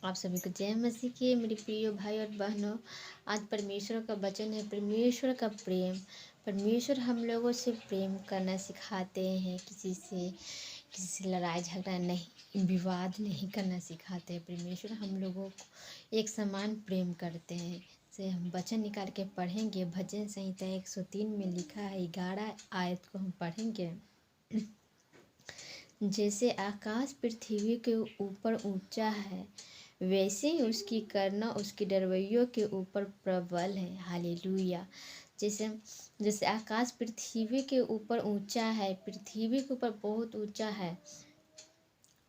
आप सभी को जय मसीह की। मेरे प्रिय भाई और बहनों, आज परमेश्वर का वचन है परमेश्वर का प्रेम। परमेश्वर हम लोगों से प्रेम करना सिखाते हैं। किसी से लड़ाई झगड़ा नहीं, विवाद नहीं करना सिखाते हैं। परमेश्वर हम लोगों को एक समान प्रेम करते हैं। से हम वचन निकाल के पढ़ेंगे। भजन संहिता 103 में लिखा है, 11 आयत को हम पढ़ेंगे। जैसे आकाश पृथ्वी के ऊपर ऊंचा है, वैसे ही उसकी करुणा उसकी डरवैयों के ऊपर प्रबल है। हालेलुया। जैसे जैसे आकाश पृथ्वी के ऊपर ऊंचा है, पृथ्वी के ऊपर बहुत ऊंचा है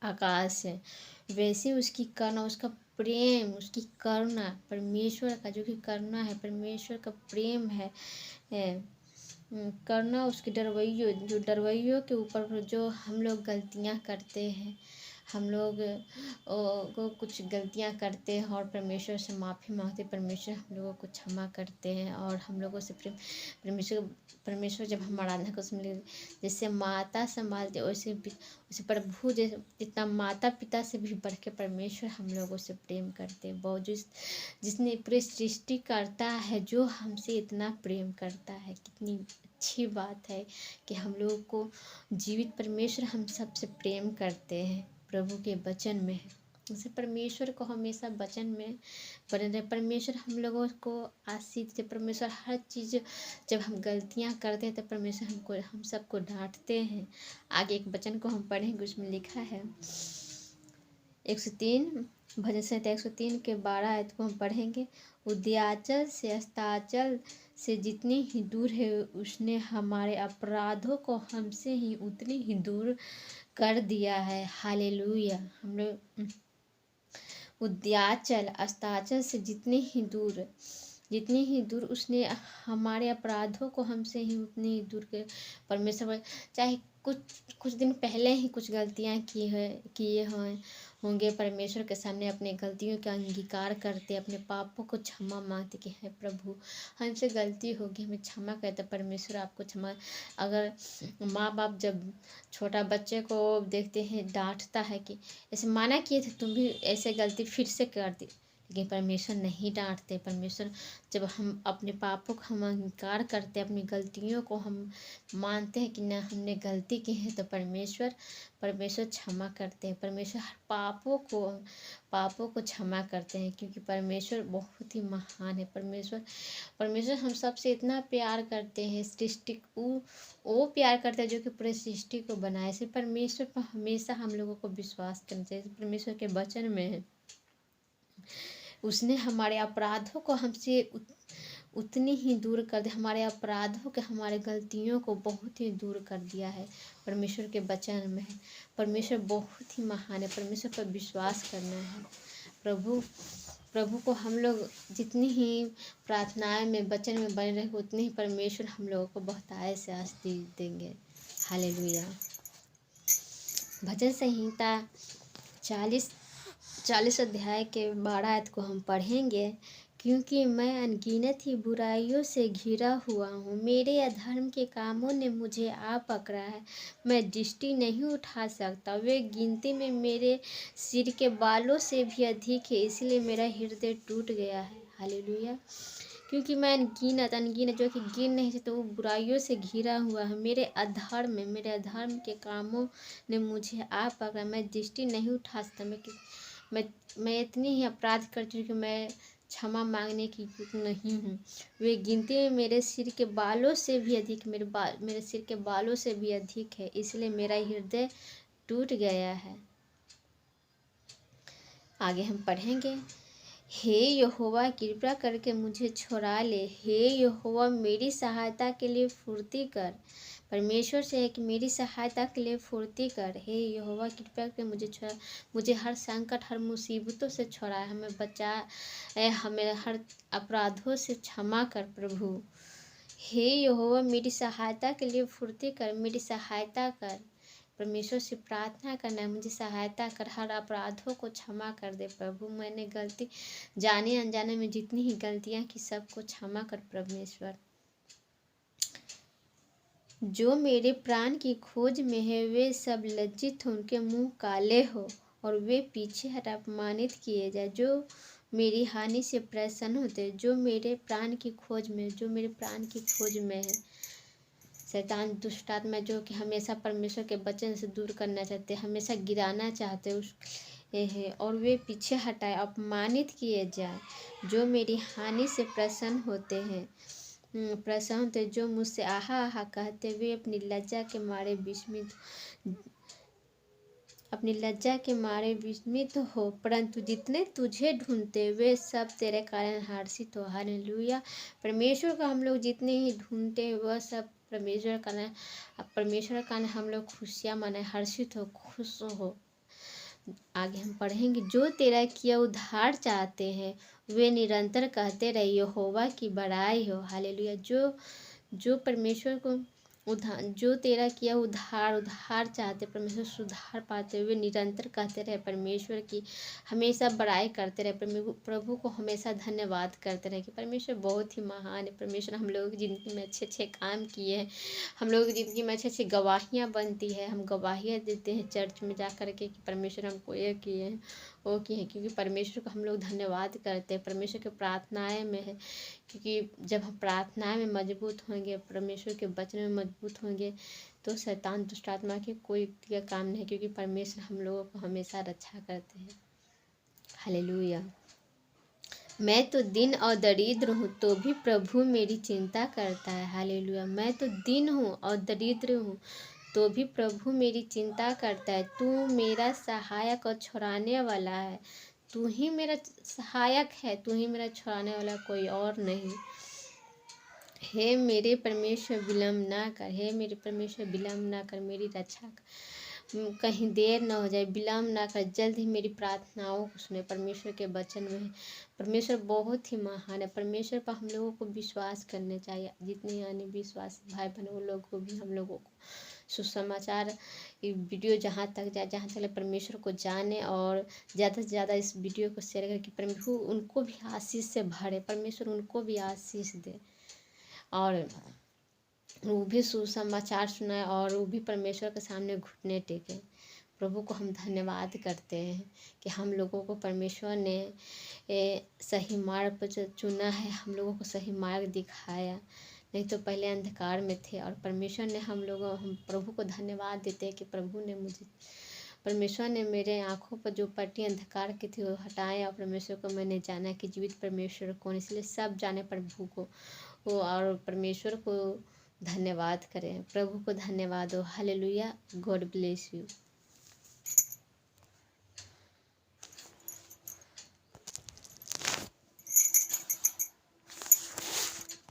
आकाश है, वैसे उसकी करुणा, उसका प्रेम, उसकी करुणा, परमेश्वर का जो कि करुणा है, परमेश्वर का प्रेम है, करना उसके डरवैयों, जो डरवैयों के ऊपर जो हम लोग गलतियां करते हैं, हम लोग को कुछ गलतियां करते हैं और परमेश्वर से माफ़ी मांगते, परमेश्वर हम लोगों को क्षमा करते हैं और हम लोगों से प्रेम। परमेश्वर जब हम आराधना को सुन, जैसे माता संभालते वैसे प्रभु जैसे जितना माता पिता से भी बढ़ के परमेश्वर हम लोगों से प्रेम करते हैं। बहुत जिसने पूरी सृष्टि करता है, जो हमसे इतना प्रेम करता है, कितनी अच्छी बात है कि हम लोगों को जीवित परमेश्वर हम सबसे प्रेम करते हैं। प्रभु के वचन में है, जैसे परमेश्वर को हमेशा वचन में बने रहे। परमेश्वर हम लोगों को आशीष दे। परमेश्वर हर चीज़, जब हम गलतियां करते हैं तो परमेश्वर हम सबको डांटते हैं। आगे एक वचन को हम पढ़ेंगे, उसमें लिखा है 103 भजन संहिता 103 के 12 आयत को हम पढ़ेंगे। उदयाचल से अस्ताचल से जितनी ही दूर है, उसने हमारे अपराधों को हमसे ही उतनी ही दूर कर दिया है। हालेलुया। हम लोग उदयाचल अस्ताचल से जितनी ही दूर उसने हमारे अपराधों को हमसे ही उतनी ही दूर कर। परमेश्वर चाहे कुछ दिन पहले ही कुछ गलतियां किए होंगे, परमेश्वर के सामने अपने गलतियों का अंगीकार करते, अपने पापों को क्षमा मांगते कि हे प्रभु, हमसे गलती होगी, हमें क्षमा करते। परमेश्वर आपको क्षमा। अगर माँ बाप जब छोटा बच्चे को देखते हैं, डांटता है कि ऐसे माना किए थे, तुम भी ऐसे गलती फिर से कर दी, लेकिन परमेश्वर नहीं डांटते। परमेश्वर जब हम अपने पापों का हम अंगीकार करते, अपनी गलतियों को हम मानते हैं कि ना हमने गलती की है, तो परमेश्वर क्षमा करते हैं। परमेश्वर हर पापों को क्षमा करते हैं, क्योंकि परमेश्वर बहुत ही महान है। परमेश्वर हम सबसे इतना प्यार करते हैं। सृष्टि वो प्यार करता है जो कि पूरे सृष्टि को बनाए। सिर्फ परमेश्वर पर हमेशा हम लोगों को विश्वास करना चाहिए। परमेश्वर के वचन में है, उसने हमारे अपराधों को हमसे उतनी ही दूर कर दिया, हमारे अपराधों के, हमारे गलतियों को बहुत ही दूर कर दिया है। परमेश्वर के वचन में है। परमेश्वर बहुत ही महान है। परमेश्वर पर विश्वास करना है। प्रभु को हम लोग जितनी ही प्रार्थनाएं में, वचन में बने रहे, उतनी ही परमेश्वर हम लोगों को बहुतायत से आशीष देंगे। हालेलुया। भजन संहिता 40 अध्याय के 12 आयत को हम पढ़ेंगे। क्योंकि मैं अनगिनत ही बुराइयों से घिरा हुआ हूँ, मेरे अधर्म के कामों ने मुझे आ पकड़ा है, मैं दृष्टि नहीं उठा सकता। वे गिनती में मेरे सिर के बालों से भी अधिक है, इसलिए मेरा हृदय टूट गया है। हालेलुया। क्योंकि मैं अनगिनत जो कि गिन नहीं सकते, वो बुराइयों से घिरा हुआ है। मेरे अधर्म के कामों ने मुझे आ पकड़ा, मैं दृष्टि नहीं उठा सकता। मैं इतनी ही अपराध करती हूँ कि मैं क्षमा मांगने की योग्य नहीं हूँ। वे गिनती में मेरे सिर के बालों से भी अधिक, मेरे सिर के बालों से भी अधिक है, इसलिए मेरा हृदय टूट गया है। आगे हम पढ़ेंगे। हे यहोवा, कृपा करके मुझे छुड़ा ले। हे यहोवा, मेरी सहायता के लिए फुर्ती कर। परमेश्वर से है कि मेरी सहायता के लिए फुर्ती कर। हे यहोवा, कृपा करके मुझे हर संकट, हर मुसीबतों से छुड़ा, हमें बचा, हमें हर अपराधों से क्षमा कर प्रभु। हे यहोवा, मेरी सहायता के लिए फुर्ती कर, मेरी सहायता कर। परमेश्वर से प्रार्थना करना है, मुझे सहायता कर, हर अपराधों को क्षमा कर दे प्रभु। मैंने गलती जाने अनजाने में जितनी ही गलतियां की, सबको क्षमा कर परमेश्वर। जो मेरे प्राण की खोज में है, वे सब लज्जित हो, उनके मुंह काले हो और वे पीछे हट अपमानित किए जाए। जो मेरी हानि से प्रसन्न होते, जो मेरे प्राण की खोज में है। शैतान दुष्ट आत्मा जो कि हमेशा परमेश्वर के वचन से दूर करना चाहते, हमेशा गिराना चाहते उस है, और वे पीछे हटाए अपमानित किए जाए। जो मेरी हानि से प्रसन्न होते, जो मुझसे आहा आहा कहते, वे अपनी लज्जा के मारे विस्मित हो, परंतु जितने तुझे ढूंढते वे सब तेरे कारण हर्षित हो। हालेलुया। परमेश्वर को हम लोग जितने ही ढूंढते हैं वह सब परमेश्वर का हम लोग खुशियाँ मनाए, हर्षित हो, खुश हो। आगे हम पढ़ेंगे, जो तेरा किया उद्धार चाहते हैं वे निरंतर कहते रहे यहोवा की बड़ाई हो। हालेलुया। जो परमेश्वर को जो तेरा किया उद्धार चाहते, परमेश्वर सुधार पाते हुए निरंतर कहते रहे परमेश्वर की हमेशा बड़ाई करते रहे, प्रभु को हमेशा धन्यवाद करते रहे कि परमेश्वर बहुत ही महान है। परमेश्वर हम लोगों की ज़िंदगी में अच्छे अच्छे काम किए हैं, हम लोगों की ज़िंदगी में अच्छी अच्छी गवाहियाँ बनती है, हम गवाहियाँ देते हैं चर्च में जा कर के कि परमेश्वर हमको ये किए हैं वो किए हैं, क्योंकि परमेश्वर को हम लोग धन्यवाद करते हैं। परमेश्वर के प्रार्थनाएँ में है, क्योंकि जब हम प्रार्थना में मजबूत होंगे, परमेश्वर के वचन में मजबूत होंगे, तो शैतान दुष्ट आत्मा के कोई का काम नहीं, क्योंकि परमेश्वर हम लोगों को हमेशा रक्षा करते हैं। हालेलुया। मैं तो दीन और दरिद्र हूँ तो भी प्रभु मेरी चिंता करता है। हालेलुया। मैं तो दीन हूँ और दरिद्र हूँ तो भी प्रभु मेरी चिंता करता है। तू मेरा सहायक और छुड़ाने वाला है। तू ही मेरा सहायक है, तू ही मेरा छुड़ाने वाला, कोई और नहीं। हे मेरे परमेश्वर विलम्ब ना कर, हे मेरे परमेश्वर विलम्ब ना कर, मेरी रक्षा कर, कहीं देर ना हो जाए, विलम्ब ना कर, जल्द ही मेरी प्रार्थनाओं को सुने। परमेश्वर के वचन में परमेश्वर बहुत ही महान है। परमेश्वर पर हम लोगों को विश्वास करने चाहिए। जितने यानी विश्वासी भाई बहन वो लोग को भी हम लोगों को सुसमाचार वीडियो जहाँ तक जाए, जहाँ तक परमेश्वर को जाने, और ज़्यादा से ज़्यादा इस वीडियो को शेयर करके प्रभु उनको भी आशीष से भरे, परमेश्वर उनको भी आशीष दे, और वो भी सुसमाचार सुनाए, और वो भी परमेश्वर के सामने घुटने टेके। प्रभु को हम धन्यवाद करते हैं कि हम लोगों को परमेश्वर ने सही मार्ग पर चुना है, हम लोगों को सही मार्ग दिखाया, नहीं तो पहले अंधकार में थे। और परमेश्वर ने हम प्रभु को धन्यवाद देते हैं कि परमेश्वर ने मेरे आँखों पर जो पट्टी अंधकार की थी वो हटाए, और परमेश्वर को मैंने जाना कि जीवित परमेश्वर कौन, इसलिए सब जाने प्रभु को वो, और परमेश्वर को धन्यवाद करें, प्रभु को धन्यवाद हो। हालेलुया। God bless you.